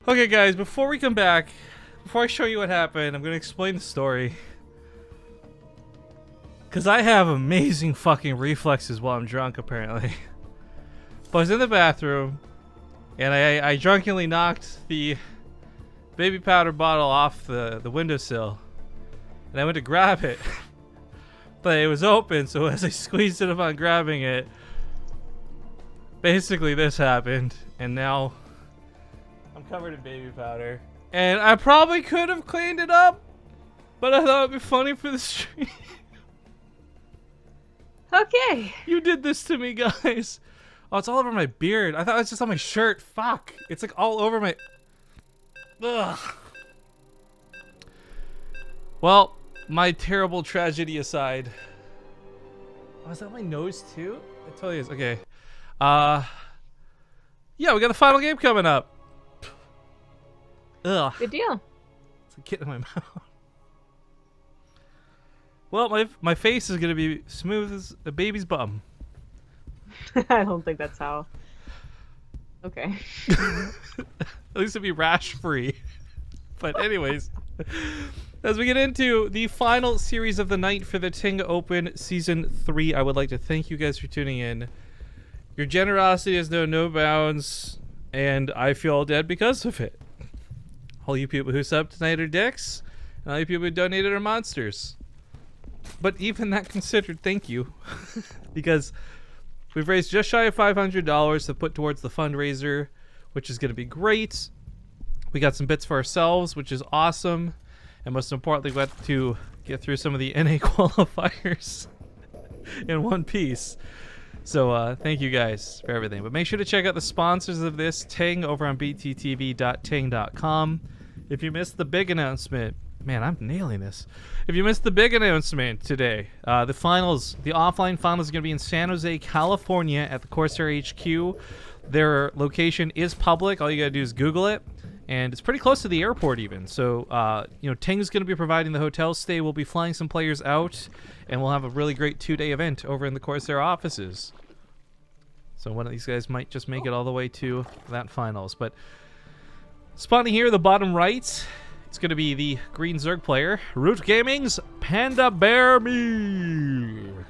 Okay, guys, before we come back, before I show you what happened, I'm going to explain the story. Because I have amazing fucking reflexes while I'm drunk, apparently. But I was in the bathroom, and I drunkenly knocked the baby powder bottle off the windowsill. And I went to grab it. But it was open, so as I squeezed it upon grabbing it, basically this happened. And now I'm covered in baby powder. And I probably could have cleaned it up, but I thought it'd be funny for the stream. Okay. You did this to me, guys. Oh, it's all over my beard. I thought it was just on my shirt. Fuck. It's like all over my... Ugh. Well, my terrible tragedy aside. Oh, is that my nose too? It totally is. Okay. Yeah, we got the final game coming up. Ugh. Good deal. It's a kid in my mouth. Well, my face is gonna be smooth as a baby's bum. I don't think that's how. Okay. At least it'd be rash free. But anyways, as we get into the final series of the night for the Ting Open Season 3, I would like to thank you guys for tuning in. Your generosity has known no bounds, and I feel dead because of it. All you people who subbed tonight are dicks, and all you people who donated are monsters. But even that considered, thank you. Because we've raised just shy of $500 to put towards the fundraiser, which is going to be great. We got some bits for ourselves, which is awesome. And most importantly, we got to get through some of the NA qualifiers in one piece. So thank you guys for everything. But make sure to check out the sponsors of this, Ting, over on bttv.ting.com. If you missed the big announcement, man, I'm nailing this. If you missed the big announcement today, the offline finals are going to be in San Jose, California at the Corsair HQ. Their location is public. All you got to do is Google it. And it's pretty close to the airport even. So, Ting is going to be providing the hotel stay. We'll be flying some players out. And we'll have a really great 2-day event over in the Corsair offices. So one of these guys might just make it all the way to that finals. But spawning here, the bottom right, it's going to be the Green Zerg player, Root Gaming's PandaBearMe.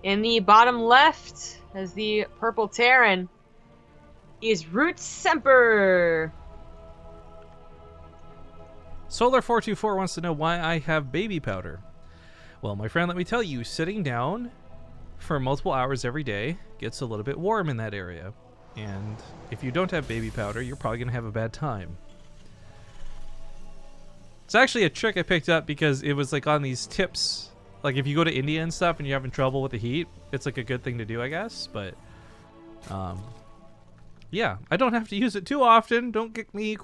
In the bottom left, as the purple Terran, is Root Semper. Solar424 wants to know why I have baby powder. Well, my friend, let me tell you, sitting down for multiple hours every day gets a little bit warm in that area. And if you don't have baby powder, you're probably going to have a bad time. It's actually a trick I picked up because it was like on these tips. Like if you go to India and stuff and you're having trouble with the heat, it's like a good thing to do, I guess. But, yeah, I don't have to use it too often. Don't get me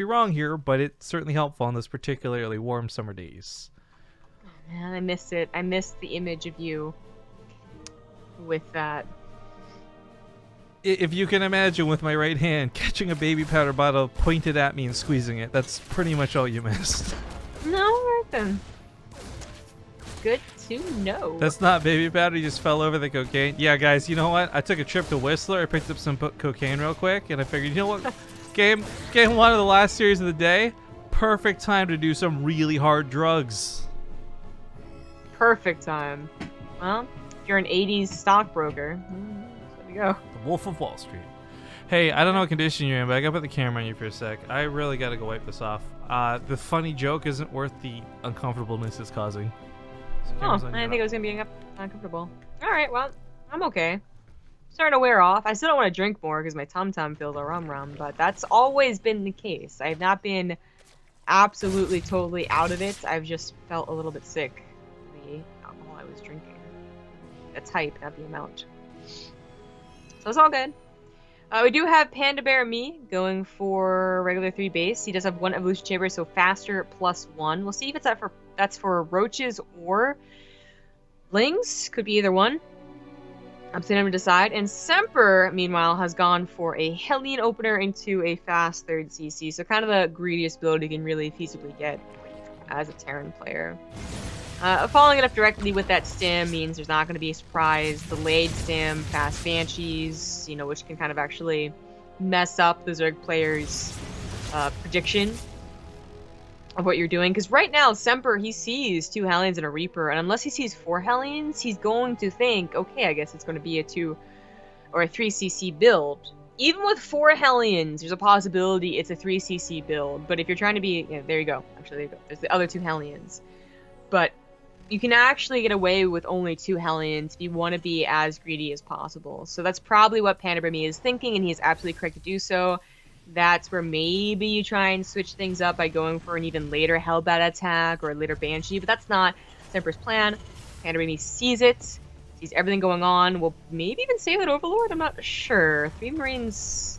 wrong here, but it's certainly helpful on those particularly warm summer days. Man, I missed it. I missed the image of you with that. If you can imagine with my right hand catching a baby powder bottle pointed at me and squeezing it, that's pretty much all you missed. No, right then. Good to know. That's not baby powder, you just fell over the cocaine. Yeah, guys, you know what? I took a trip to Whistler, I picked up some cocaine real quick, and I figured, you know what? Game 1 of the last series of the day, perfect time to do some really hard drugs. Perfect time. Well, if you're an 80s stockbroker, there you go. The Wolf of Wall Street. Hey, I don't know what condition you're in, but I gotta put the camera on you for a sec. I really gotta go wipe this off. The funny joke isn't worth the uncomfortableness it's causing. So Oh, I didn't think it was gonna be uncomfortable. Alright, well, I'm okay. Starting to wear off. I still don't want to drink more because my tum-tum feels a rum-rum, but that's always been the case. I have not been absolutely, totally out of it. I've just felt a little bit sick of the alcohol I was drinking. The type, not the amount. So it's all good. We do have PandaBearMe going for regular 3 base. He does have 1 evolution chamber, so faster +1. We'll see if that's for roaches or lings. Could be either one. I'm seeing him to decide. And Semper, meanwhile, has gone for a Hellion opener into a fast 3rd CC. So kind of the greediest build you can really feasibly get as a Terran player. Following it up directly with that stim means there's not going to be a surprise. Delayed stim, fast banshees, which can kind of actually mess up the Zerg player's prediction of what you're doing. Because right now, Semper, he sees 2 Hellions and a Reaper, and unless he sees 4 Hellions, he's going to think, okay, I guess it's going to be a 2 or a 3cc build. Even with 4 Hellions, there's a possibility it's a 3cc build. But if you're trying to be, there you go. Actually, there you go. There's the other 2 Hellions. But you can actually get away with only 2 Hellions if you want to be as greedy as possible. So that's probably what PandaBearMe is thinking, and he is absolutely correct to do so. That's where maybe you try and switch things up by going for an even later Hellbat attack or a later Banshee, but that's not Semper's plan. PandaBearMe sees it, sees everything going on, will maybe even save that Overlord, I'm not sure. 3 Marines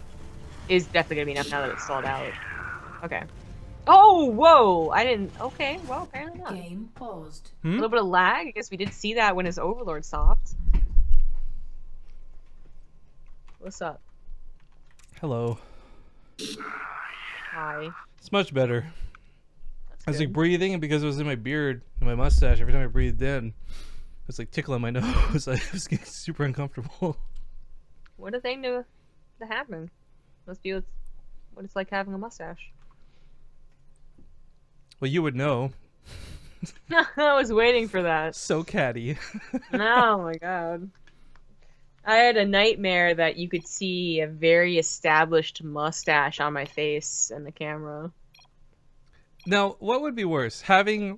is definitely going to be enough now that it's stalled out. Okay. Oh, whoa! I didn't... Okay, well, apparently not. Game paused. A little bit of lag. I guess we did see that when his Overlord stopped. What's up? Hello. Hi. It's much better. That's I was good. like breathing, and because it was in my beard and my mustache, every time I breathed in, it was like tickling my nose. I was getting super uncomfortable. What a thing to happen. Must be what it's like having a mustache. Well, you would know. I was waiting for that. So catty. Oh my god. I had a nightmare that you could see a very established mustache on my face in the camera. Now, what would be worse? Having,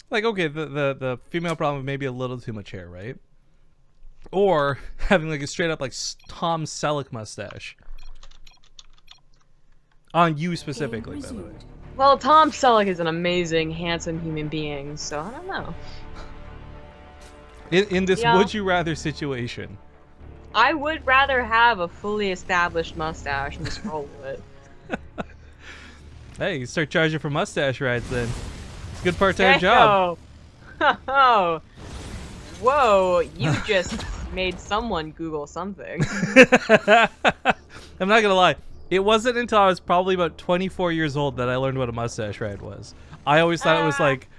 like, okay, the female problem may be a little too much hair, right? Or having, like, a straight up, like, Tom Selleck mustache. On you specifically, by the way. Well, Tom Selleck is an amazing, handsome human being, so I don't know. In this Yeah. would you rather situation. I would rather have a fully established mustache and just roll with it. Hey, you start charging for mustache rides then. It's a good part-time job. Oh. Whoa, you just made someone Google something. I'm not gonna lie. It wasn't until I was probably about 24 years old that I learned what a mustache ride was. I always thought it was like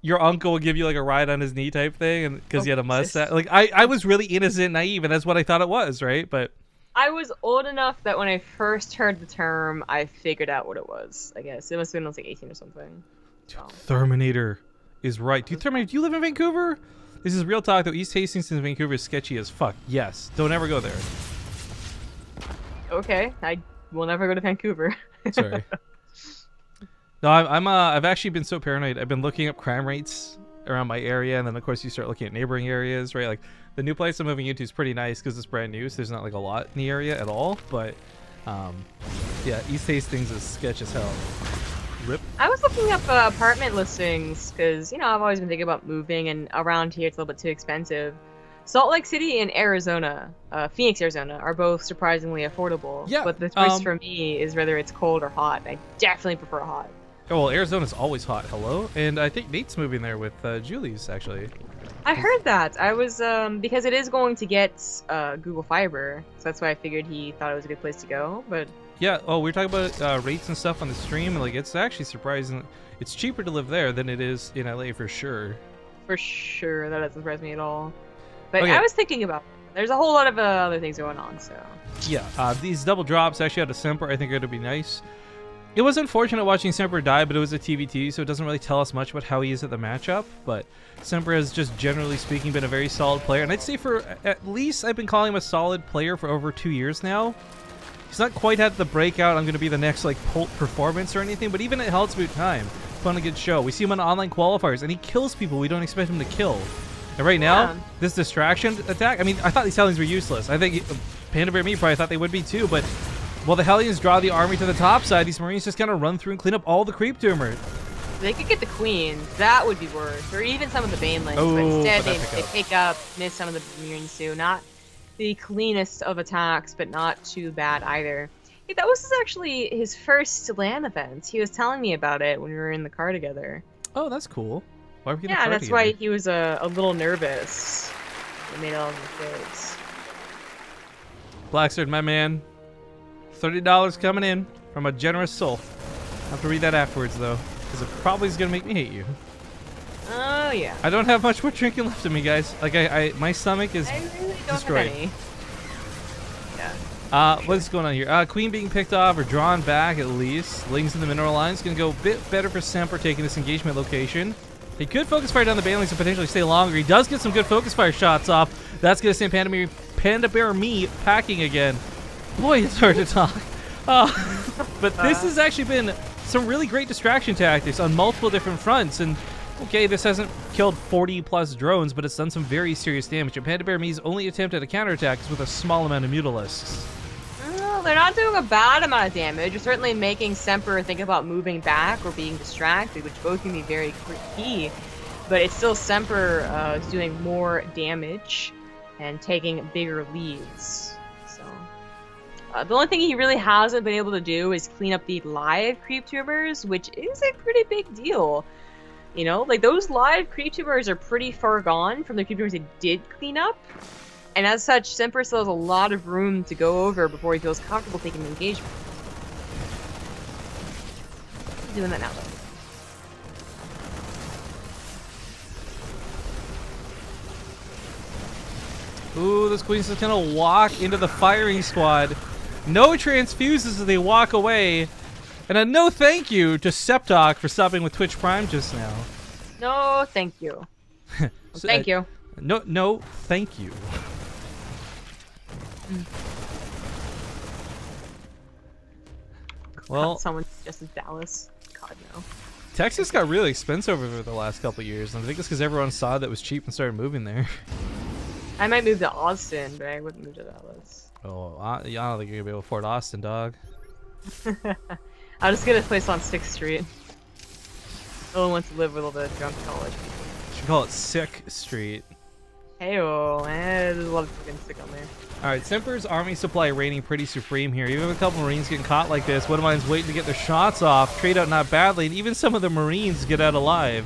your uncle would give you like a ride on his knee type thing, and because he had a mustache. Like I was really innocent, and naive, and that's what I thought it was, right? But I was old enough that when I first heard the term, I figured out what it was. I guess it must have been like 18 or something. So. Terminator is right. Do you live in Vancouver? This is real talk though. East Hastings in Vancouver is sketchy as fuck. Yes, don't ever go there. Okay, I will never go to Vancouver. Sorry. No, I've actually been so paranoid. I've been looking up crime rates around my area, and then of course you start looking at neighboring areas, right? Like the new place I'm moving into is pretty nice because it's brand new, so there's not like a lot in the area at all. But yeah, East Hastings is sketch as hell. Rip. I was looking up apartment listings because, I've always been thinking about moving, and around here it's a little bit too expensive. Salt Lake City and Arizona, Phoenix, Arizona, are both surprisingly affordable. Yeah, But the choice for me is whether it's cold or hot. I definitely prefer hot. Oh, well, Arizona's always hot. Hello? And I think Nate's moving there with Julie's, actually. I heard that. I was, because it is going to get Google Fiber, so that's why I figured he thought it was a good place to go, but... Yeah, we were talking about rates and stuff on the stream, and like it's actually surprising. It's cheaper to live there than it is in LA for sure. For sure, that doesn't surprise me at all. But Okay. I was thinking about it. There's a whole lot of other things going on, so... Yeah, these double drops actually out of Semper I think are going to be nice. It was unfortunate watching Semper die, but it was a TVT, so it doesn't really tell us much about how he is at the matchup. But Semper has just generally speaking been a very solid player, and I'd say for at least I've been calling him a solid player for over 2 years now. He's not quite had the breakout, I'm going to be the next like Polt performance or anything, but even at Hell's Boot time, fun a good show. We see him on online qualifiers, and he kills people we don't expect him to kill. And right now, this distraction attack, I mean, I thought these Hellions were useless. I think PandaBearMe probably thought they would be too, but while the Hellions draw the army to the top side, these Marines just kind of run through and clean up all the creep tumor. They could get the Queen. That would be worse. Or even some of the Banelings. Oh, but instead, but they pick up, miss some of the Marines too. Not the cleanest of attacks, but not too bad either. Hey, that was actually his first LAN event. He was telling me about it when we were in the car together. Oh, that's cool. Why are we Yeah, that's why he was a little nervous. He made all the mistakes. Blacksword, my man. $30 coming in from a generous soul. I'll have to read that afterwards, though, because it probably is going to make me hate you. Oh, yeah. I don't have much more drinking left in me, guys. Like, my stomach is I really don't destroyed. have any. Yeah. What's going on here? Queen being picked off or drawn back at least. Lings in the mineral line is going to go a bit better for Semper taking this engagement location. He could focus fire down the banelings and potentially stay longer. He does get some good focus fire shots off. That's going to send PandaBearMe packing again. Boy, it's hard to talk. But this has actually been some really great distraction tactics on multiple different fronts. And okay, this hasn't killed 40 plus drones, but it's done some very serious damage. And PandaBearMe's only attempt at a counterattack is with a small amount of mutalisks. Well, they're not doing a bad amount of damage. You're certainly making Semper think about moving back or being distracted, which both can be very key. But it's still Semper is doing more damage and taking bigger leads. So the only thing he really hasn't been able to do is clean up the live creep tubers, which is a pretty big deal. You know, like those live creep tubers are pretty far gone from the creep tubers he did clean up. And as such, Semper still has a lot of room to go over before he feels comfortable taking engagement. He's doing that now, though. Ooh, those queens just gonna walk into the firing squad. No transfuses as they walk away. And a no thank you to Septok for stopping with Twitch Prime just now. No, thank you. Thank you. No, thank you. Well, someone suggested Dallas. God no. Texas got really expensive over the last couple of years, and I think it's because everyone saw that it was cheap and started moving there. I might move to Austin, but I wouldn't move to Dallas. Oh, I don't think you're gonna be able to afford Austin, dog. I'll just get a place on 6th Street. No one wants to live with all the drunk college people. Should call it Sick Street. Heyo, there's a lot of fucking sick on there. Alright, Semper's army supply reigning pretty supreme here. Even with a couple Marines getting caught like this, one of mine's waiting to get their shots off. Trade out not badly, and even some of the Marines get out alive.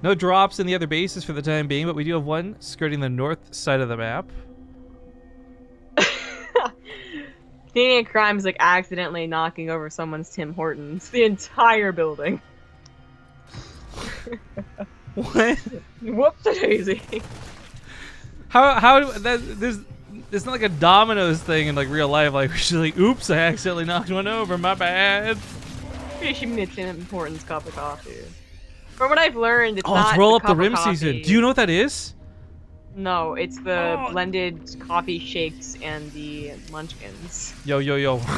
No drops in the other bases for the time being, but we do have one skirting the north side of the map. Canadian crime is like accidentally knocking over someone's Tim Hortons. The entire building. What? Whoopsie-daisy. How there's it's not like a dominoes thing in like real life. Like we're just like, oops, I accidentally knocked one over. My bad. Pretty sure it's Tim Hortons cup of coffee. From what I've learned, it's oh, not it's roll the up the cup of rim coffee. season. Do you know what that is? No, it's the blended coffee shakes and the munchkins. Yo.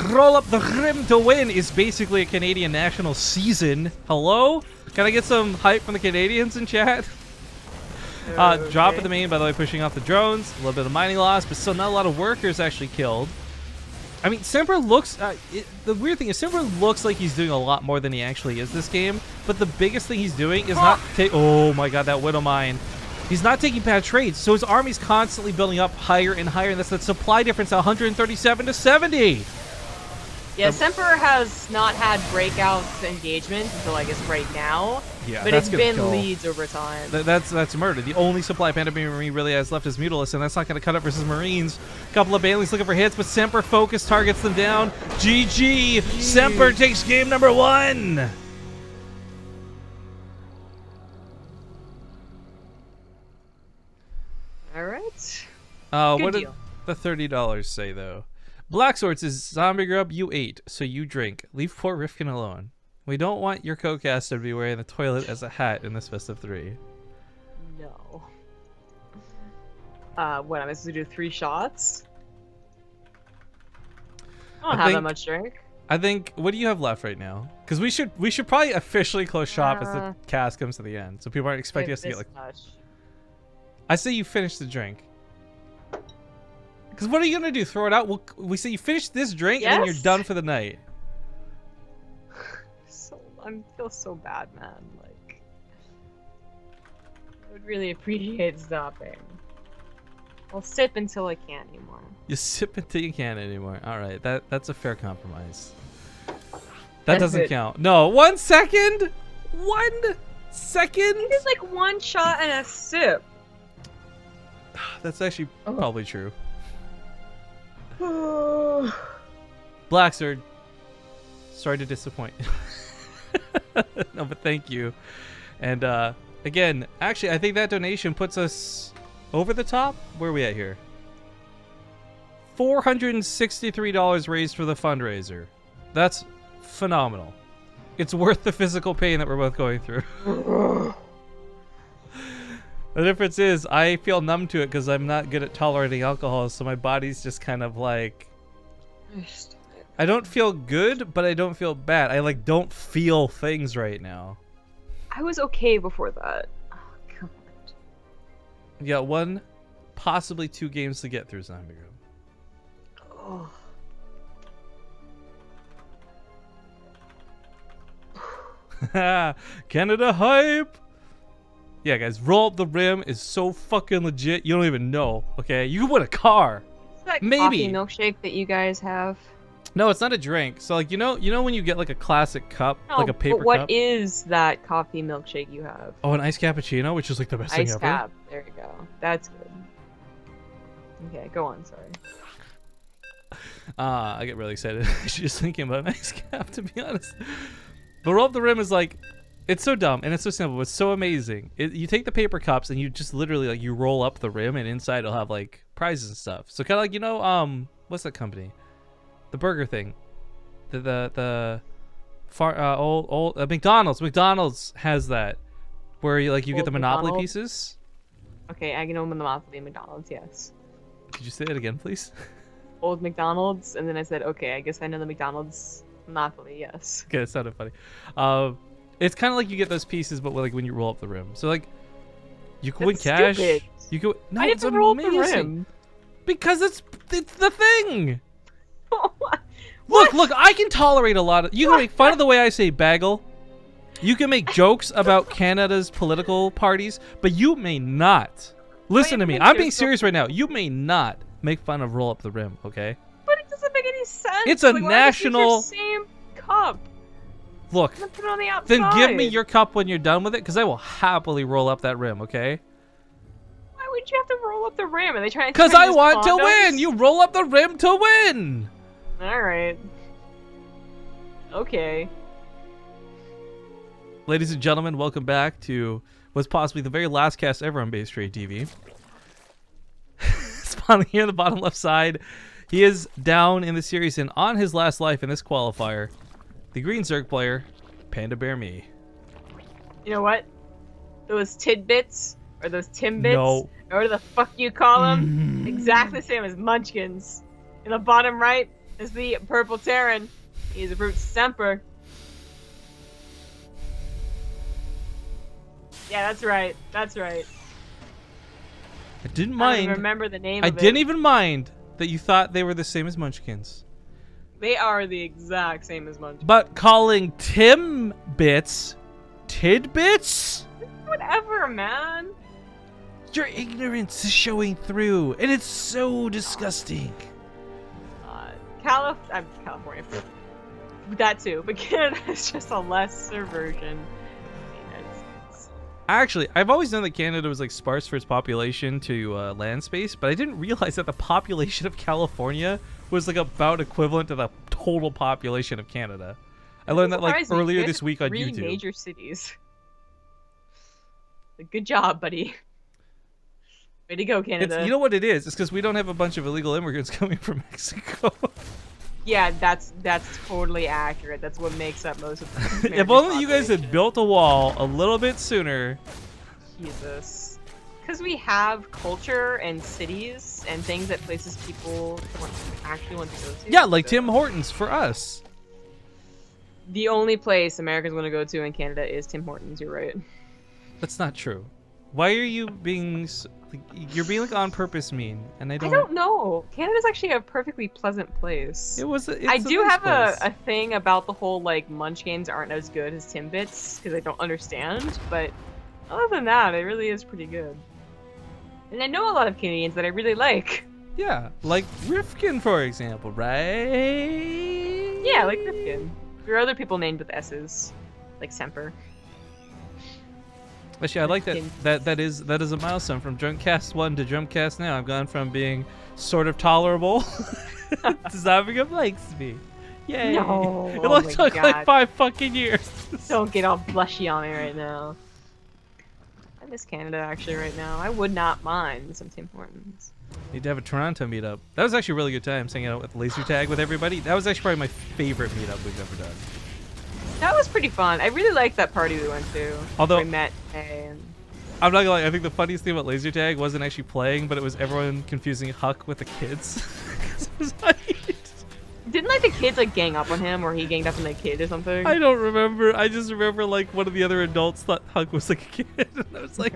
Roll up the rim to win is basically a Canadian national season. Hello? Can I get some hype from the Canadians in chat? Okay. Drop of the main, by the way, pushing off the drones. A little bit of mining loss, but still not a lot of workers actually killed. I mean, Semper looks... the weird thing is Semper looks like he's doing a lot more than he actually is this game, but the biggest thing he's doing is not... Oh my god, that Widow Mine. He's not taking bad trades, so his army's constantly building up higher and higher, and that's that supply difference at 137 to 70. Yeah, Semper has not had breakouts engagement until I guess right now. Yeah, but that's it's gonna been kill. leads over time. That's murder. The only supply PandaBearMe really has left is Mutalisk, and that's not going to cut it versus Marines. Couple of Bailey's looking for hits, but Semper focus targets them down. GG. Semper takes game number 1. All right. What did deal. the $30 say though? Black Swords is zombie grub you ate, so you drink. Leave poor Rifkin alone. We don't want your co-caster to be wearing the toilet as a hat in this best of 3. No. What, am I supposed to do 3 shots? I don't have that much drink. I think, what do you have left right now? Because we should probably officially close shop as the cast comes to the end, so people aren't expecting us to get like... much. I say you finish the drink. Because what are you going to do? Throw it out? We say you finish this drink and then you're done for the night. I feel so bad, man. Like, I would really appreciate stopping. I'll sip until I can't anymore. You sip until you can't anymore. All right, that's a fair compromise. That doesn't count. No, 1 second. 1 second. I think it's like 1 shot and a sip. That's actually probably true. Blacksword, sorry to disappoint. No, but thank you. And again, actually, I think that donation puts us over the top. Where are we at here? $463 raised for the fundraiser. That's phenomenal. It's worth the physical pain that we're both going through. The difference is I feel numb to it because I'm not good at tolerating alcohol, so my body's just kind of like... I don't feel good, but I don't feel bad. I like don't feel things right now. I was okay before that. Oh, God. Yeah, 1, possibly 2 games to get through Zombie Oh. Room. Canada hype! Yeah, guys, Roll Up the Rim is so fucking legit. You don't even know, okay? You can win a car. Is that Maybe. coffee milkshake that you guys have? No, it's not a drink. So, like, you know when you get like a classic cup, No, like a paper but what cup? is that coffee milkshake you have? Oh, an iced cappuccino, which is like the best thing Ice ever. cap. There you go. That's good. Okay, go on. Sorry. I get really excited just thinking about an ice cap, to be honest. But Roll Up the Rim is like, it's so dumb and it's so simple. It's so amazing. You take the paper cups and you just literally like you roll up the rim, and inside it'll have like prizes and stuff. So kind of like what's that company? The burger thing. The old McDonald's. McDonald's has that where you like you get the Monopoly McDonald's? pieces. Okay, I know Monopoly McDonald's. Yes. Could you say it again, please? Old McDonald's, and then I said, okay, I guess I know the McDonald's Monopoly. Yes. Okay, it sounded funny. It's kind of like you get those pieces, but like when you roll up the rim. So like, you can win That's cash. stupid. You can. No, Why do you it's have to roll up the amazing. rim? Because it's the thing. What? Look, I can tolerate a lot of. You can make fun of the way I say bagel. You can make jokes about Canada's political parties, but you may not. Listen to me. I'm being serious right now. You may not make fun of Roll Up the Rim, okay? But it doesn't make any sense. It's a like, why national- Don't you use your same cup. Look, I'm gonna put it on the outside. then give me your cup when you're done with it, because I will happily roll up that rim, okay? Why would you have to roll up the rim? Are they trying to? Because turn I these want to condoms? win. You roll up the rim to win. All right. Okay. Ladies and gentlemen, welcome back to what's possibly the very last cast ever on BaseTradeTV. Spawning here in the bottom left side. He is down in the series and on his last life in this qualifier. The green Zerg player, PandaBearMe. You know what? Those tidbits or those timbits, No. or whatever the fuck you call them, exactly the same as Munchkins. In the bottom right is the purple Terran. He's a brute Semper. Yeah, that's right. That's right. I didn't I don't mind. even remember the name I of didn't it. even mind that you thought they were the same as Munchkins. They are the exact same as Munchkins. But calling Timbits tidbits? Whatever, man. Your ignorance is showing through, and it's so disgusting. California. That too, but Canada is just a lesser version of the United States. Actually, I've always known that Canada was like sparse for its population to land space, but I didn't realize that the population of California was like about equivalent to the total population of Canada. I learned that like Surprised me. earlier We have this week on 3 YouTube. major cities. Good job, buddy. Way to go, Canada. You know what it is? It's because we don't have a bunch of illegal immigrants coming from Mexico. Yeah, that's totally accurate. That's what makes up most of the If American only you guys had population. built a wall a little bit sooner. Jesus. Because we have culture and cities and things that places people actually want to go to. Yeah, like so- Tim Hortons for us. The only place Americans want to go to in Canada is Tim Hortons. You're right. That's not true. Why are you being... You're being like on purpose mean, and I I don't... don't know. Canada's actually a perfectly pleasant place. It's I do nice have place. a thing about the whole like Munchkins aren't as good as Timbits because I don't understand, but other than that, it really is pretty good. And I know a lot of Canadians that I really like. Yeah, like Rifkin, for example, right? Yeah, like Rifkin. There are other people named with S's, like Semper. Actually, I like that. Rifkin. That is a milestone from Drunkcast 1 to Drunkcast now. I've gone from being sort of tolerable to having him likes me. Yay! No, It oh only my took like God. 5 fucking years. Don't get all blushy on me right now. I miss Canada actually right now. I would not mind some Tim Hortons. Need to have a Toronto meetup. That was actually a really good time, hanging out with laser tag with everybody. That was actually probably my favorite meetup we've ever done. That was pretty fun. I really liked that party we went to. Although we met and I'm not gonna lie, I think the funniest thing about laser tag wasn't actually playing, but it was everyone confusing Huck with the kids. 'Cause it was like, didn't like the kids like gang up on him, or he ganged up on the kid or something? I don't remember. I just remember like one of the other adults thought Huck was like a kid. And I was like,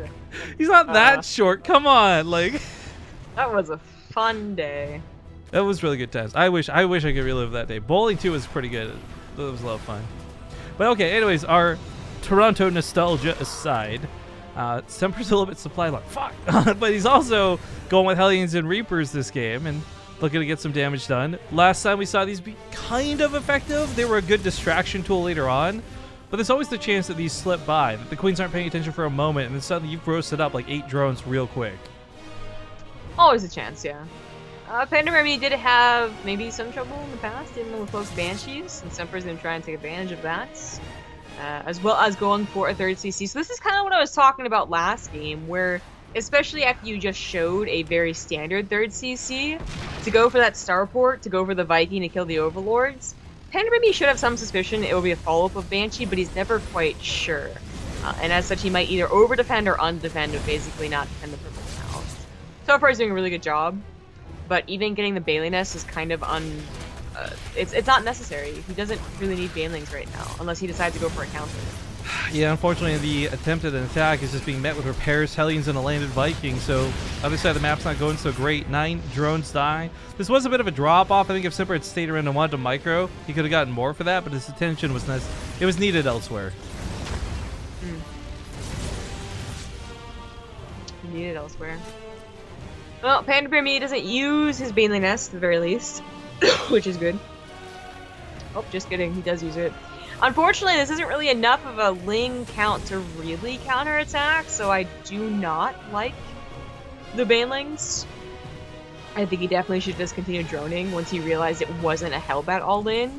he's not that short. Come on, like. That was a fun day. That was really good times. I wish I could relive that day. Bowling too was pretty good. It was a lot of fun. But okay, anyways, our Toronto nostalgia aside, Semper's a little bit supply lock. Fuck! But he's also going with Hellions and Reapers this game and looking to get some damage done. Last time we saw these be kind of effective. They were a good distraction tool later on. But there's always the chance that these slip by, that the queens aren't paying attention for a moment, and then suddenly you've roasted up like 8 drones real quick. Always a chance, yeah. PandaBearMe did have maybe some trouble in the past dealing with close Banshees, and Semper's going to try and take advantage of that, as well as going for a third CC. So this is kind of what I was talking about last game, where especially after you just showed a very standard third CC, to go for that starport, to go for the Viking to kill the Overlords, PandaBearMe should have some suspicion it will be a follow-up of Banshee, but he's never quite sure. And as such, he might either over-defend or undefend, but basically not defend the purple house. So far, he's doing a really good job. But even getting the Baneliness is kind of it's not necessary. He doesn't really need Banelings right now, unless he decides to go for a counter. Yeah, unfortunately, the attempt at an attack is just being met with repairs, Hellions, and a landed Viking, so other side of the map's not going so great. 9 drones die. This was a bit of a drop-off. I think if Semper had stayed around and wanted to micro, he could have gotten more for that, but his attention was it was needed elsewhere. Needed elsewhere. Well, PandaBearMe doesn't use his Baneliness at the very least, which is good. Oh, just kidding. He does use it. Unfortunately, this isn't really enough of a Ling count to really counterattack, so I do not like the Banelings. I think he definitely should just continue droning once he realized it wasn't a Hellbat all-in.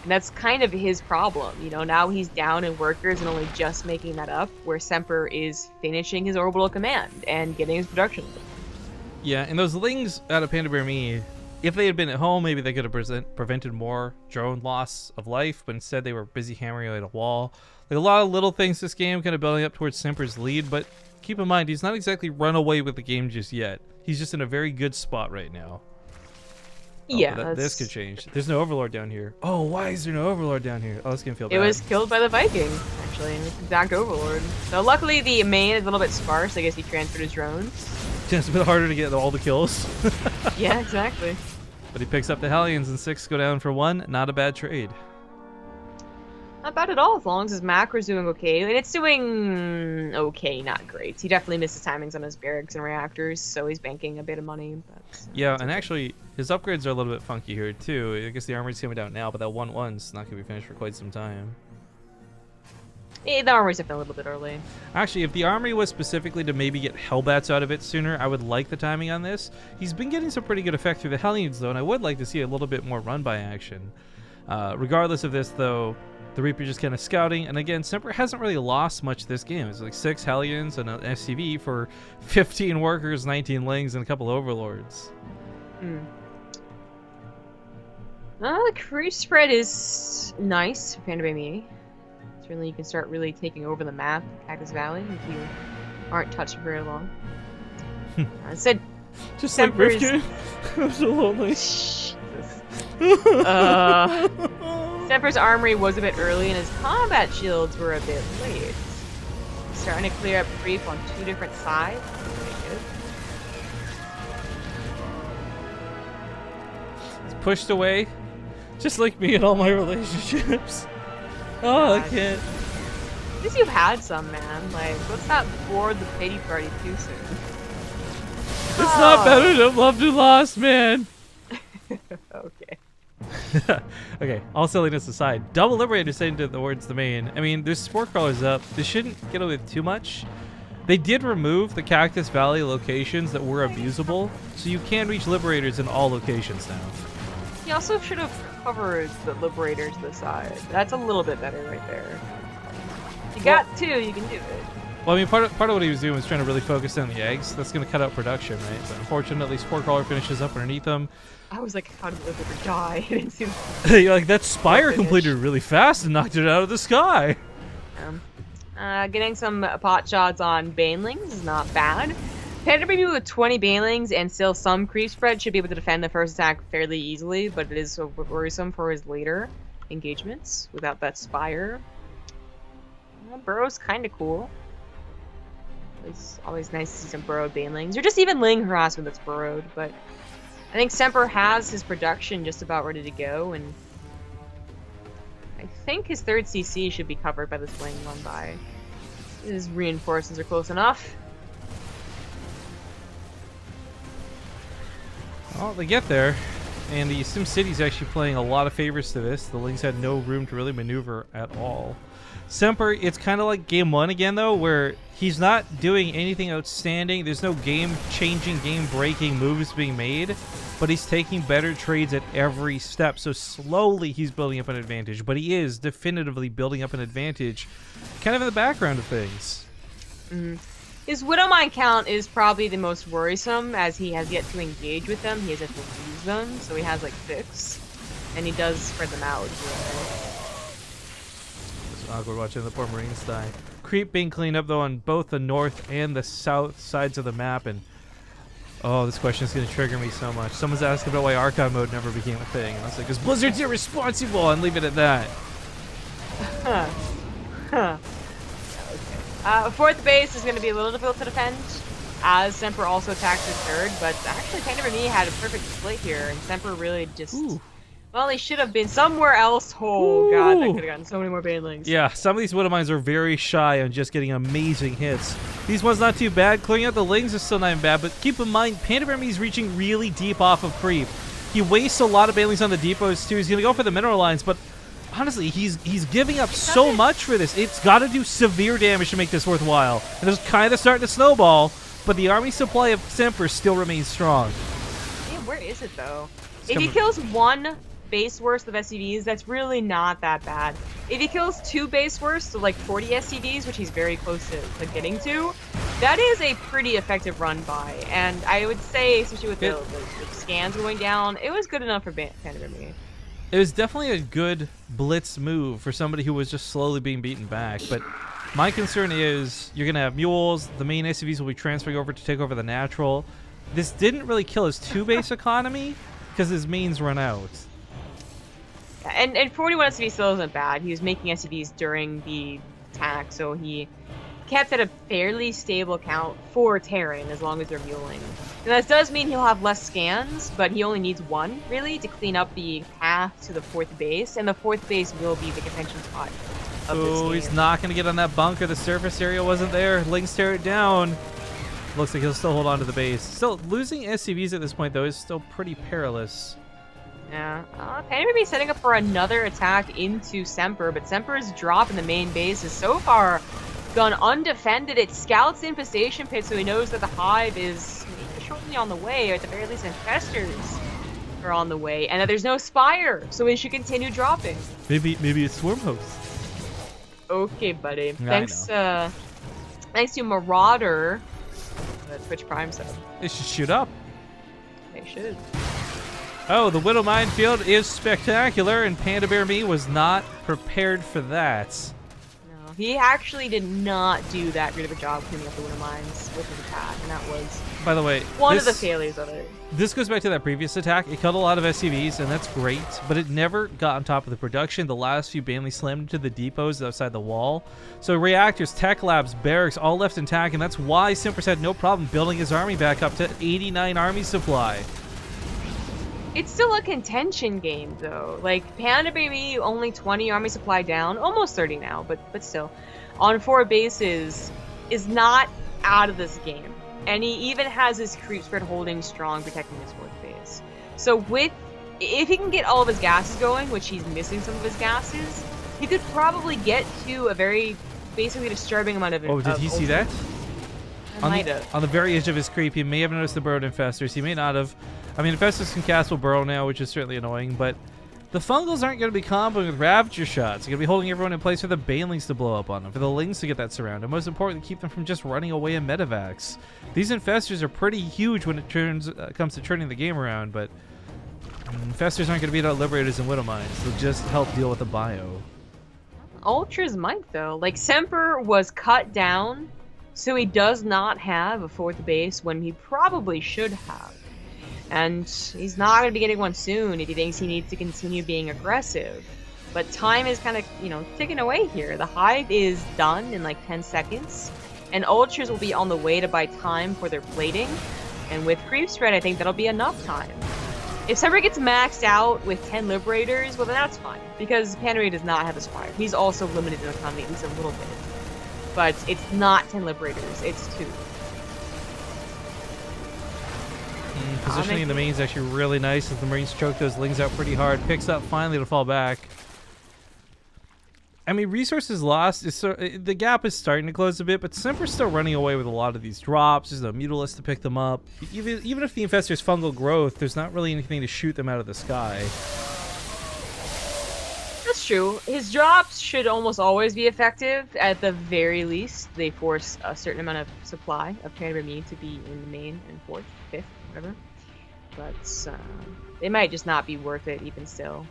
And that's kind of his problem. You know, now he's down in workers and only just making that up, where Semper is finishing his orbital command and getting his production. Yeah, and those Lings out of PandaBearMe, if they had been at home, maybe they could have prevented more drone loss of life, but instead they were busy hammering at a wall. Like a lot of little things this game kind of building up towards Semper's lead, but keep in mind, he's not exactly run away with the game just yet. He's just in a very good spot right now. Oh, yeah, this could change. There's no Overlord down here. Oh, why is there no Overlord down here? Oh, this game feels bad. It was killed by the Viking, actually, and it's exact Overlord. So luckily the main is a little bit sparse. I guess he transferred his drones. It's a bit harder to get all the kills. Yeah, exactly. But he picks up the Hellions and 6 go down for 1. Not a bad trade. Not bad at all, as long as his macro's doing okay. And it's doing okay, not great. He definitely misses timings on his barracks and reactors, so he's banking a bit of money. But yeah, and actually, his upgrades are a little bit funky here, too. I guess the armory's coming down now, but that 1-1's not going to be finished for quite some time. Yeah, the armory's definitely a little bit early. Actually, if the armory was specifically to maybe get Hellbats out of it sooner, I would like the timing on this. He's been getting some pretty good effect through the Hellions, though, and I would like to see a little bit more run-by action. Regardless of this, though, the Reaper just kind of scouting, and again, Semper hasn't really lost much this game. It's like 6 Hellions and an SCV for 15 workers, 19 Lings, and a couple Overlords. The crew spread is nice for PandaBearMe. Certainly you can start really taking over the map, Cactus Valley, if you aren't touching very long. I said just Semper's... like Rifkin. I'm so lonely. Semper's armory was a bit early and his combat shields were a bit late. Starting to clear up creep on 2 different sides. It's pushed away, just like me in all my relationships. Oh, I can't. At least you've had some, man. Like, let's not board the pity party too soon. It's not better than loved and lost, man. Okay. Okay, all silliness aside, double Liberator saying towards the main. I mean, there's Spore Crawlers up. They shouldn't get away with too much. They did remove the Cactus Valley locations that were abusable, so you can reach Liberators in all locations now. You also should have covered the Liberators to the side. That's a little bit better right there. You got 2, you can do it. Well, I mean, part of what he was doing was trying to really focus on the eggs. That's going to cut out production, right? But unfortunately, Spore Crawler finishes up underneath them. I was like, how did the liver die? I didn't see You're like, that Spire completed really fast and knocked it out of the sky. Getting some pot shots on Banelings is not bad. PandaBearMe with 20 Banelings and still some creep spread should be able to defend the first attack fairly easily, but it is so worrisome for his later engagements without that Spire. Well, Burrow's kind of cool. It's always nice to see some burrowed Banelings, or just even Ling harassment that's burrowed, but I think Semper has his production just about ready to go, and I think his third CC should be covered by this Ling run by. His reinforcements are close enough. Well, they get there, and the SimCity's actually playing a lot of favors to this. The Lings had no room to really maneuver at all. Semper, it's kind of like game 1 again, though, where he's not doing anything outstanding. There's no game-changing, game-breaking moves being made, but he's taking better trades at every step. So slowly he's building up an advantage, but he is definitively building up an advantage kind of in the background of things. His Widowmine count is probably the most worrisome, as he has yet to engage with them. He has yet to use them, so he has like 6, and he does spread them out. It's awkward watching the poor Marines die. Creep being cleaned up though on both the north and the south sides of the map, and oh, this question is going to trigger me so much. Someone's asking about why Archon mode never became a thing, and I was like, because Blizzard's irresponsible, and leave it at that. Fourth base is going to be a little difficult to defend, as Semper also attacked his third, but actually PandaBearMe had a perfect split here, and Semper really just... Ooh. Well, he should have been somewhere else. Oh, God, that could have gotten so many more Banelings. Yeah, some of these Widowmines are very shy on just getting amazing hits. These ones not too bad. Clearing out the Lings is still not even bad, but keep in mind, PandaBearMe is reaching really deep off of creep. He wastes a lot of Banelings on the depots, too. He's going to go for the mineral lines, but honestly, he's giving up so much for this. It's got to do severe damage to make this worthwhile. And it's kind of starting to snowball, but the army supply of Semper still remains strong. Yeah, where is it, though? If he kills one base worst of SCVs, that's really not that bad. If he kills 2 base worst, so like 40 SCVs, which he's very close to getting to, that is a pretty effective run by. And I would say, especially with the scans going down, it was good enough for PandaBearMe. It was definitely a good blitz move for somebody who was just slowly being beaten back, but my concern is you're going to have mules, the main SCVs will be transferring over to take over the natural. This didn't really kill his 2-base economy because his mains run out. And 41 SCV still isn't bad. He was making SCVs during the attack, so he kept at a fairly stable count for Terran as long as they're muling. And that does mean he'll have less scans, but he only needs 1, really, to clean up the path to the 4th base, and the 4th base will be the contention spot of this game. He's not going to get on that bunker. The surface area wasn't there. Lings tear it down. Looks like he'll still hold on to the base. Still, losing SCVs at this point, though, is still pretty perilous. Yeah, PandaBearMe setting up for another attack into Semper, but Semper's drop in the main base is so far gone undefended. It scouts the infestation pit, so he knows that the hive is shortly on the way, or at the very least infestors are on the way, and that there's no spire, so he should continue dropping. Maybe it's Swarm Host. Okay, buddy. Thanks to Marauder, the Twitch Prime sub. They should shoot up. They should. Oh, the Widow Minefield is spectacular, and PandaBearMe was not prepared for that. No, he actually did not do that great of a job cleaning up the Widow Mines with his attack, and that was, by the way, one of the failures of it. This goes back to that previous attack. It killed a lot of SCVs, and that's great, but it never got on top of the production. The last few Banelings slammed into the depots outside the wall. So reactors, tech labs, barracks, all left intact, and that's why Semper's had no problem building his army back up to 89 army supply. It's still a contention game, though. Like, PandaBearMe only 20 army supply down, almost 30 now, but still, on 4 bases, is not out of this game. And he even has his creep spread holding strong, protecting his 4th base. So if he can get all of his gases going, which he's missing some of his gases, he could probably get to a very, basically disturbing amount of... Oh, did he see that? I might have. On the very edge of his creep, he may have noticed the burrowed infestors. He may not have. I mean, infestors can cast will burrow now, which is certainly annoying, but The Fungals aren't going to be comboing with Ravager shots. You're going to be holding everyone in place for the Banelings to blow up on them, for the Lings to get that surround, and most importantly, keep them from just running away in medevacs. These Infestors are pretty huge when it comes to turning the game around, but Infestors aren't going to beat out Liberators and Widowmines. They'll just help deal with the bio. Ultras might, though. Like, Semper was cut down, so he does not have a 4th base when he probably should have. And he's not going to be getting one soon if he thinks he needs to continue being aggressive. But time is kind of, you know, ticking away here. The hive is done in like 10 seconds. And Ultras will be on the way to buy time for their plating. And with Creep Spread, I think that'll be enough time. If Semper gets maxed out with 10 Liberators, well then that's fine. Because PandaBearMe does not have a Spire. He's also limited in economy at least a little bit. But it's not 10 Liberators, it's 2. Positioning in the main is actually really nice as the Marines choke those Lings out pretty hard. Picks up finally to fall back. I mean, resources lost. The gap is starting to close a bit, but Semper's still running away with a lot of these drops. There's no Mutalisk to pick them up. Even if the Infestor's fungal growth, there's not really anything to shoot them out of the sky. That's true. His drops should almost always be effective. At the very least, they force a certain amount of supply of PandaBearMe to be in the main and 4th, 5th, whatever. But they might just not be worth it even still,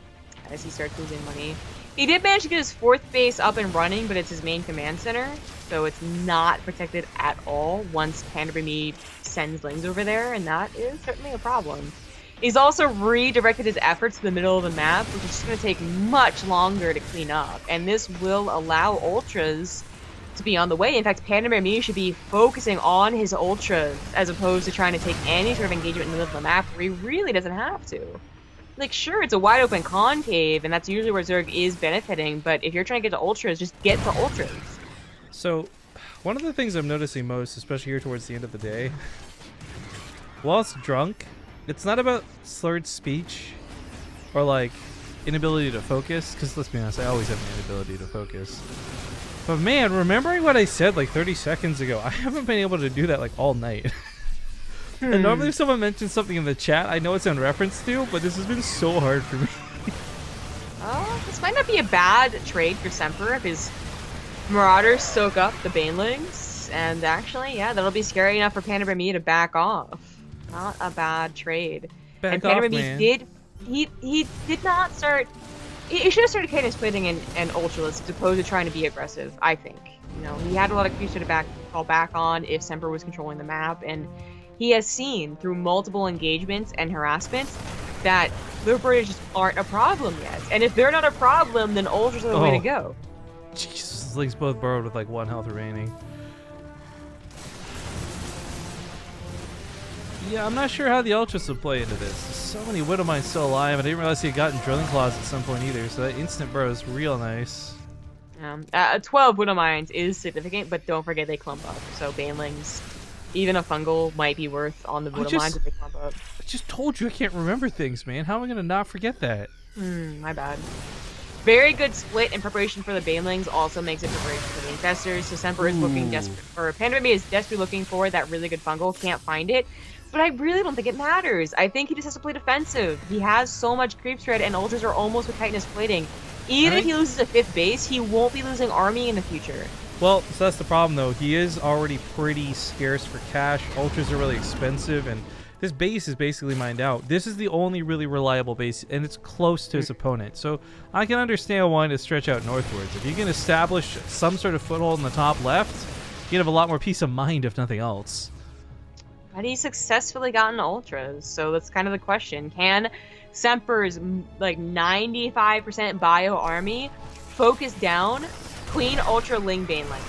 as he starts losing money. He did manage to get his 4th base up and running, but it's his main command center, so it's not protected at all once PandaBearMe sends Lings over there, and that is certainly a problem. He's also redirected his efforts to the middle of the map, which is just going to take much longer to clean up, and this will allow Ultras to be on the way. In fact, PandaBearMe should be focusing on his Ultras as opposed to trying to take any sort of engagement in the middle of the map where he really doesn't have to. Like, sure, it's a wide open concave, and that's usually where Zerg is benefiting, but if you're trying to get to Ultras, just get to Ultras. So, one of the things I'm noticing most, especially here towards the end of the day, whilst drunk, it's not about slurred speech or, like, inability to focus, because let's be honest, I always have an inability to focus. But man, remembering what I said like 30 seconds ago, I haven't been able to do that like all night. And normally if someone mentions something in the chat, I know it's in reference to, but this has been so hard for me. Oh, this might not be a bad trade for Semper if his Marauders soak up the Banelings. And actually, yeah, that'll be scary enough for PandaBearMe to back off. Not a bad trade. Back and off, PandaBearMe man. He did not start... He should have started Cadence splitting and Ultralisk as opposed to trying to be aggressive, I think. You know, he had a lot of creatures to fall back on if Semper was controlling the map, and he has seen through multiple engagements and harassments that Liberators just aren't a problem yet. And if they're not a problem, then Ultras are the way to go. Jesus, Lings both burrowed with like 1 health remaining. Yeah, I'm not sure how the Ultras will play into this. There's so many Widowmines still alive. I didn't realize he had gotten Drilling Claws at some point either, so that instant burrow is real nice. 12 Widowmines is significant, but don't forget they clump up. So Banelings, even a fungal, might be worth on the Widowmines if they clump up. I just told you I can't remember things, man. How am I going to not forget that? My bad. Very good split in preparation for the Banelings also makes it preparation for the Infestors. So Semper is looking desperate, or PandaBearMe is desperately looking for that really good fungal, can't find it. But I really don't think it matters. I think he just has to play defensive. He has so much creep spread, and Ultras are almost with Chitinous plating. Even if he loses a 5th base, he won't be losing army in the future. Well, so that's the problem, though. He is already pretty scarce for cash. Ultras are really expensive, and this base is basically mined out. This is the only really reliable base, and it's close to his opponent. So I can understand wanting to stretch out northwards. If you can establish some sort of foothold in the top left, you'd have a lot more peace of mind, if nothing else. But he's successfully gotten Ultras, so that's kind of the question. Can Semper's like 95% bio army focus down Queen Ultra Ling Baneling?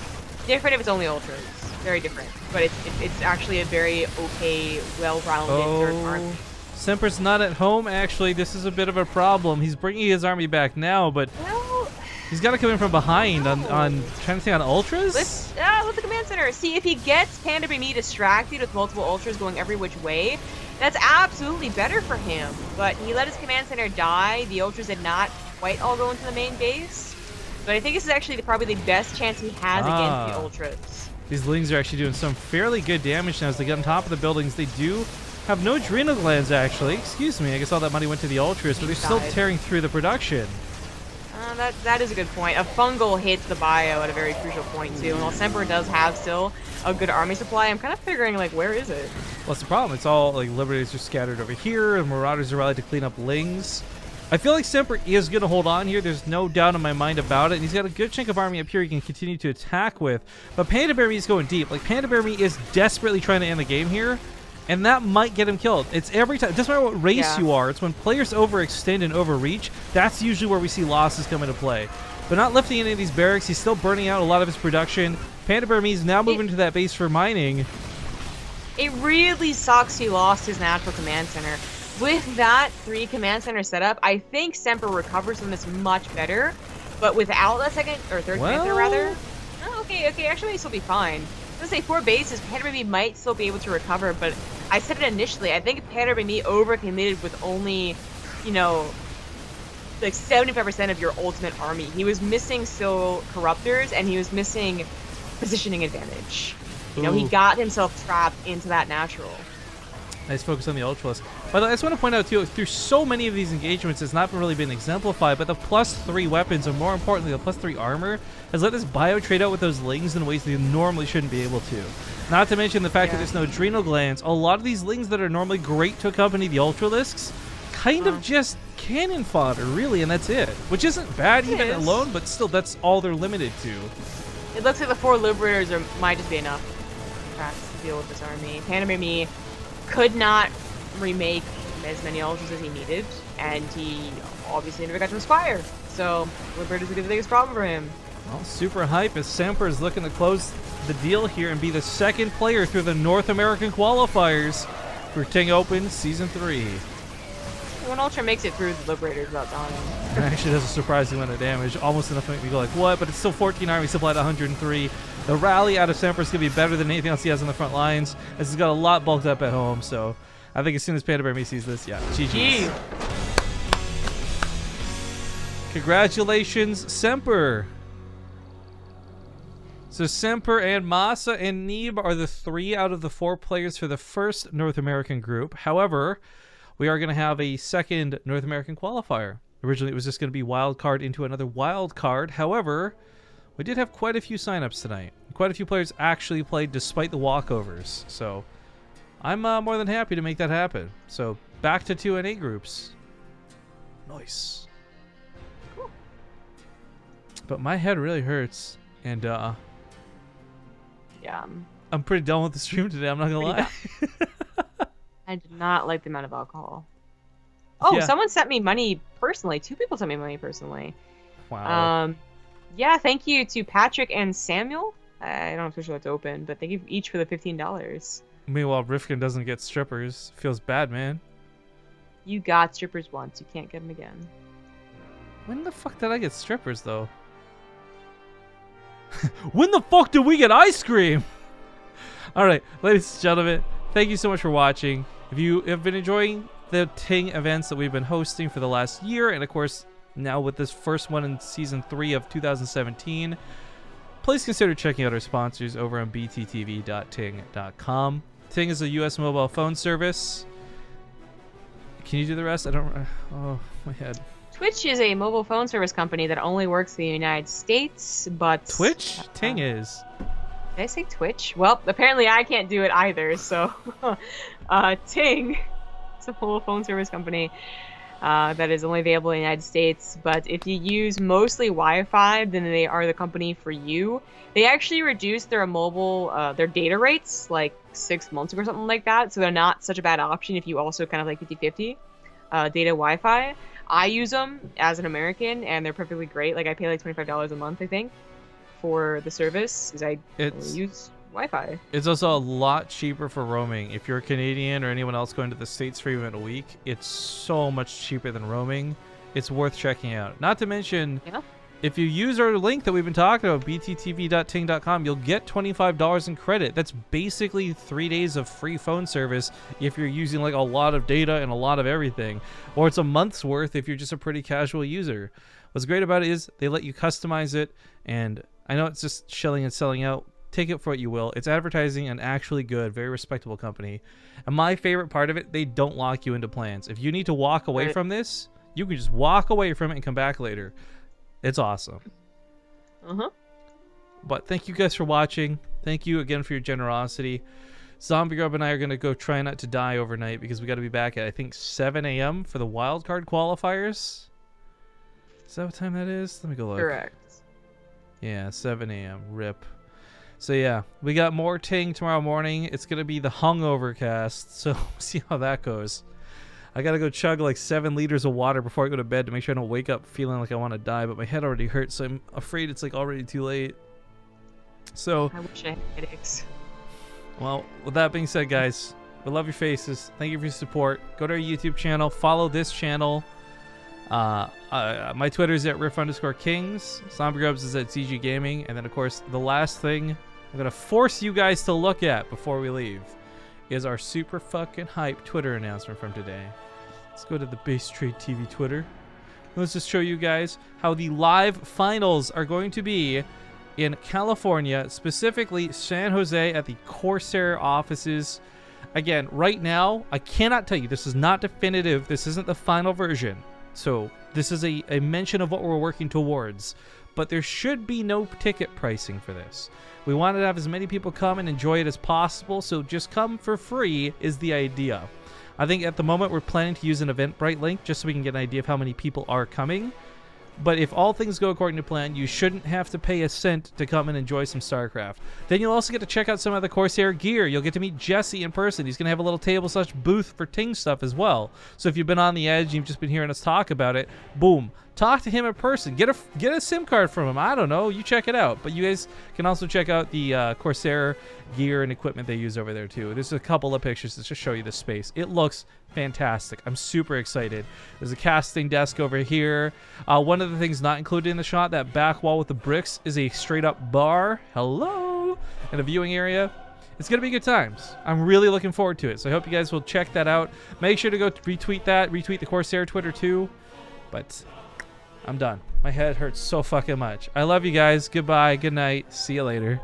Different if it's only Ultras. Very different. But it's actually a very okay, well-rounded third army. Semper's not at home, actually. This is a bit of a problem. He's bringing his army back now, but he's got to come in from behind on trying to take on Ultras? Let's the command center. See, if he gets PandaBearMe distracted with multiple Ultras going every which way, that's absolutely better for him. But he let his command center die. The Ultras did not quite all go into the main base. But I think this is actually probably the best chance he has against the Ultras. These Lings are actually doing some fairly good damage now as they get on top of the buildings. They do have no adrenal glands, actually. Excuse me, I guess all that money went to the Ultras, but they're still tearing through the production. That is a good point. A fungal hits the bio at a very crucial point, too. And while Semper does have still a good army supply, I'm kind of figuring, like, where is it? Well, that's the problem. It's all, like, Liberators are scattered over here, and Marauders are rallied to clean up Lings. I feel like Semper is going to hold on here. There's no doubt in my mind about it. And he's got a good chunk of army up here he can continue to attack with. But PandaBearMe is going deep. Like, PandaBearMe is desperately trying to end the game here. And that might get him killed. It's every time. It doesn't matter what race you are. It's when players overextend and overreach. That's usually where we see losses come into play. But not lifting any of these barracks. He's still burning out a lot of his production. PandaBearMe is now moving to that base for mining. It really sucks he lost his natural command center. With that 3 command center setup, I think Semper recovers from this much better. But without that second or third command center, rather. Oh, okay, actually, he'll still be fine. Let's say 4 bases, PandaBearMe might still be able to recover, but I said it initially. I think PandaBearMe overcommitted with only, you know, like 75% of your ultimate army. He was missing still Corruptors, and he was missing positioning advantage. You know, he got himself trapped into that natural. Nice focus on the Ultras. By the way, I just want to point out, too, through so many of these engagements, it's not really been exemplified, but the +3 weapons, and more importantly, the +3 armor, has let this bio trade out with those Lings in ways that you normally shouldn't be able to. Not to mention the fact that there's no adrenal glands. A lot of these Lings that are normally great to accompany the Ultralisks kind of just cannon fodder, really, and that's it. Which isn't bad even alone, but still, that's all they're limited to. It looks like the 4 Liberators might just be enough to deal with this army. PandaBearMe could not remake as many Ultras as he needed, and he obviously never got to Inspire. So, Liberators would be the biggest problem for him. Well, super hype as Semper is looking to close the deal here and be the second player through the North American qualifiers for TING Open Season 3. When Ultra makes it through, the Liberators about dying. It actually does a surprising amount of damage, almost enough to make me go like, what? But it's still 14 army supply at 103. The rally out of Semper is going to be better than anything else he has on the front lines, as he's got a lot bulked up at home, so I think as soon as PandaBearMe sees this, yeah, GG. Congratulations, Semper. So Semper and Masa and Neeb are the 3 out of the 4 players for the first North American group. However, we are going to have a second North American qualifier. Originally, it was just going to be wild card into another wild card. However, we did have quite a few signups tonight. Quite a few players actually played despite the walkovers. So I'm more than happy to make that happen. So back to 2 and 8 groups. Nice. Cool. But my head really hurts. And yeah, I'm pretty done with the stream today. I'm not going to lie. I did not like the amount of alcohol. Oh, someone sent me money personally. 2 people sent me money personally. Wow. Yeah, thank you to Patrick and Samuel. I don't know if it's open, but thank you each for the $15. Meanwhile, Rifkin doesn't get strippers. Feels bad, man. You got strippers once. You can't get them again. When the fuck did I get strippers, though? When the fuck did we get ice cream? Alright, ladies and gentlemen, thank you so much for watching. If you have been enjoying the TING events that we've been hosting for the last year, and of course, now with this first one in Season 3 of 2017, please consider checking out our sponsors over on bttv.ting.com. TING is a US mobile phone service. Can you do the rest? I don't... Oh, my head. Twitch is a mobile phone service company that only works in the United States, but... Twitch? TING is. Did I say Twitch? Well, apparently I can't do it either, so... TING is a mobile phone service company that is only available in the United States, but if you use mostly Wi-Fi, then they are the company for you. They actually reduced their mobile, their data rates like 6 months ago or something like that, so they're not such a bad option if you also kind of like 50-50 data Wi-Fi. I use them as an American, and they're perfectly great. Like, I pay like $25 a month, I think, for the service, because I use Wi-Fi. It's also a lot cheaper for roaming. If you're a Canadian or anyone else going to the States for even a week, it's so much cheaper than roaming. It's worth checking out. Not to mention, if you use our link that we've been talking about, bttv.ting.com, you'll get $25 in credit. That's basically 3 days of free phone service if you're using like a lot of data and a lot of everything. Or it's a month's worth if you're just a pretty casual user. What's great about it is they let you customize it, and I know it's just shilling and selling out take it for what you will. It's advertising an actually good, very respectable company. And my favorite part of it, they don't lock you into plans. If you need to walk away from this, you can just walk away from it and come back later. It's awesome. But thank you guys for watching. Thank you again for your generosity. Zombie Grub and I are going to go try not to die overnight because we got to be back at, I think, 7 a.m. for the wildcard qualifiers. Is that what time that is? Let me go look. Correct. Yeah, 7 a.m. Rip. So yeah, we got more Ting tomorrow morning. It's going to be the hungover cast, so we'll see how that goes. I got to go chug like 7 liters of water before I go to bed to make sure I don't wake up feeling like I want to die, but my head already hurts, so I'm afraid it's like already too late. So I wish I had headaches. Well, with that being said, guys, we love your faces. Thank you for your support. Go to our YouTube channel. Follow this channel. My Twitter is at riff_kings. Zombie Grubs is at ZG Gaming. And then, of course, the last thing I'm going to force you guys to look at before we leave is our super fucking hype Twitter announcement from today. Let's go to the BaseTradeTV Twitter. Let's just show you guys how the live finals are going to be in California, specifically San Jose at the Corsair offices. Again, right now, I cannot tell you, this is not definitive. This isn't the final version. So this is a mention of what we're working towards. But there should be no ticket pricing for this. We wanted to have as many people come and enjoy it as possible, so just come for free is the idea. I think at the moment we're planning to use an Eventbrite link just so we can get an idea of how many people are coming. But if all things go according to plan, you shouldn't have to pay a cent to come and enjoy some StarCraft. Then you'll also get to check out some of the Corsair gear. You'll get to meet Jesse in person. He's going to have a little table/booth for Ting stuff as well. So if you've been on the edge and you've just been hearing us talk about it, boom, talk to him in person. Get a SIM card from him. I don't know. You check it out. But you guys can also check out the Corsair gear and equipment they use over there too. There's a couple of pictures to just show you the space. It looks fantastic. I'm super excited. There's a casting desk over here. One of the things not included in the shot, that back wall with the bricks, is a straight up bar. Hello. And a viewing area. It's going to be good times. I'm really looking forward to it. So I hope you guys will check that out. Make sure to go retweet that. Retweet the Corsair Twitter too. But I'm done. My head hurts so fucking much. I love you guys. Goodbye. Good night. See you later.